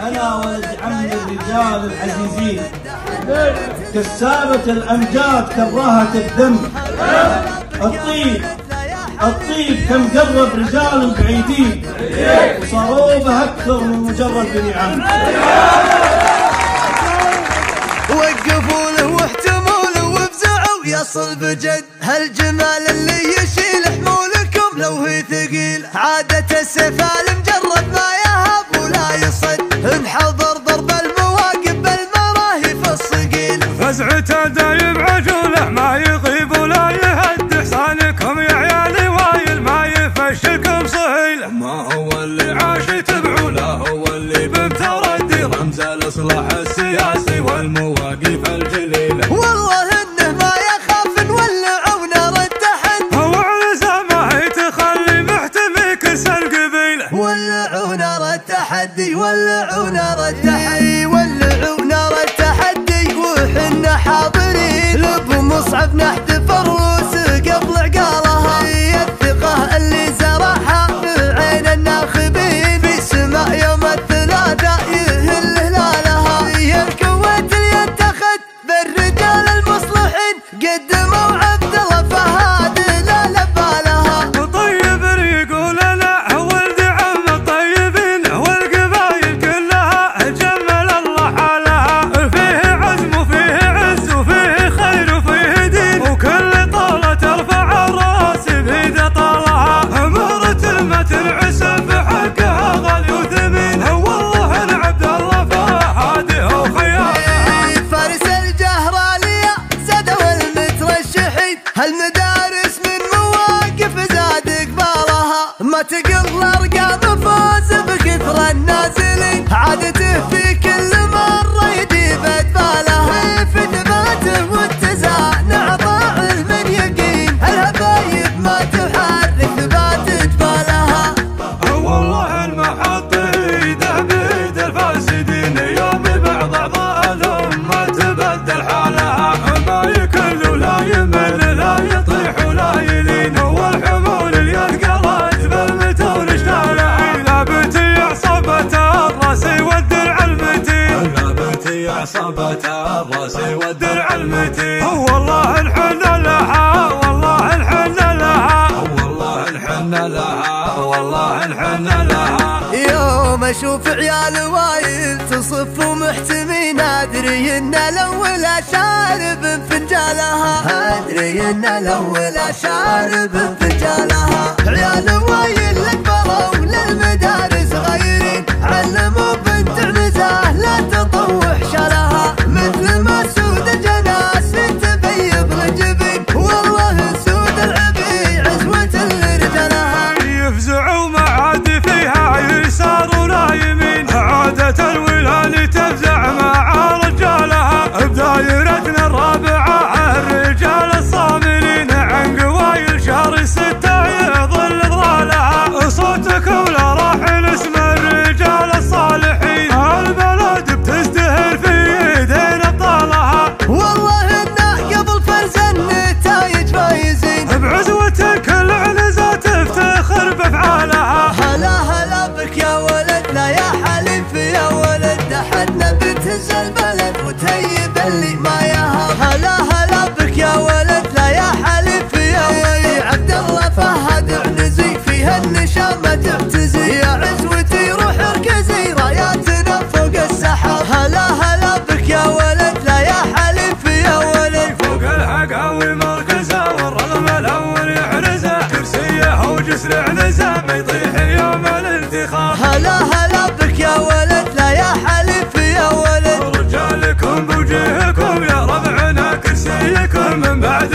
أنا ولد عم الرجال العزيزين، كسابة الأمجاد كرهت الدم. الطيب كم قرب رجال بعيدين، وصاروا به أكثر من مجرد بني عم. وقفوا له واحتموا له وفزعوا يصل بجد هالجمال اللي يشيل حمولكم لو هي ثقيل. عادة السفال مجرد ما يهاب ولا يصد، انحضر ضرب المواقف بالمراهي في الصقيل. فزعته دايم عجوله ما يغيب ولا يهد، حصانكم يا عيالي وايل ما يفشلكم صهيل. ما هو اللي عاش يتبعوا لا هو اللي بمتردي، رمز الاصلاح السياسي والمواقف الجليله. والله انه ما يخاف نولعوا نار التحدي، هو عرسه ما هي تخلي محتمي كرس القبيله. ولعوا نار التحدي، ولعوا نار التحدي، ولعوا نار التحدي وحنا حاضرين. لب مصعب نحتف الروس قبل عقالها، الثقة اللي زرعها بعين الناخبين. في سماء يوم الثلاثاء يهل هلالها، يا الكويت اللي يتخذ بالرجال المصلحين. قدموا عبد الله فهد لا لبالها. طيب يقول لا ولد عم الطيبين، والقبايل كلها جمل الله حالها. فيه عزم وفيه عز وفيه خير وفيه دين، وكل طالة ترفع الراس بيد طالها. مرة ما تنعس بحقها غالي وثمين، والله ان عبد الله فهد هو خيار. فارس الجهرالية سدوا المترشحين، هالمدارس من مواقف زاد قبالها. ما تقل ارقام فوز بكثر النازلين، عادته في كل مرة يجيب ادبالها. في ثباته واتزان عطاء من يقين، الهبايب ما تحرك ثبات جبالها. والله المحط ايده بيد الفاسدين، يوم بعض اعضاء الامه تبدل حالها. ما يكل ولا يمل لا يطيح ولا يلين، والحمول اللي يثقلت بالمتون اشتالها. لابتي عصبة الراس والدرع المتين، لابتي عصبة الراس والدرع المتين. والله الحن لها والله الحن لها، والله الحن لها والله الحن لها. يوم اشوف عيال وايل تصف ومحتمين، ادري ان الاول شارب فنجالها، ادري ان الاول شارب فنجالها. عيال وايل اكبروا للمدارس غيرين، علموا بنت عنزه لا تطوح شالها. مثل ما سود الجناس تبيض الجبين، والله سود العبي عزوة لرجالها. يفزعوا ما عاد فيها يسار ولا يمين، عادة الولان تفزع مع رجالها. بدايرتنا الرابعة الرجال الصاملين، عن قوايل شهر 6 يظل ظلالها. صوتكم لا راح اسم الرجال الصالحين، البلد بتزدهر في يدين ابطالها. والله إنه قبل فرز النتايج فايزين، بعزوتك العنزة تفتخر بافعالها. هلا هلا بك يا ولد لا يا حليف يا ولد، احدنا بتهز البلد وتهيب اللي ما يهاب. هلا هلا بك يا ولد لا يا حليف يا ولد، عبد الله فهد عنزي فيها النشامة تعتزي. يا عزوتي روح اركزي راياتنا فوق السحاب. هلا هلا بك يا ولد لا يا حليف يا ولد، فوق الحقاوي مركزه والرغم الاول يحرزه. كرسيه وجسر عنزه ما يطيح يوم الانتخاب. هلا هلا بك يا ولد لا يا حليف يا ولد، رجالكم بوجهكم يا ربعنا كرسيكم من بعد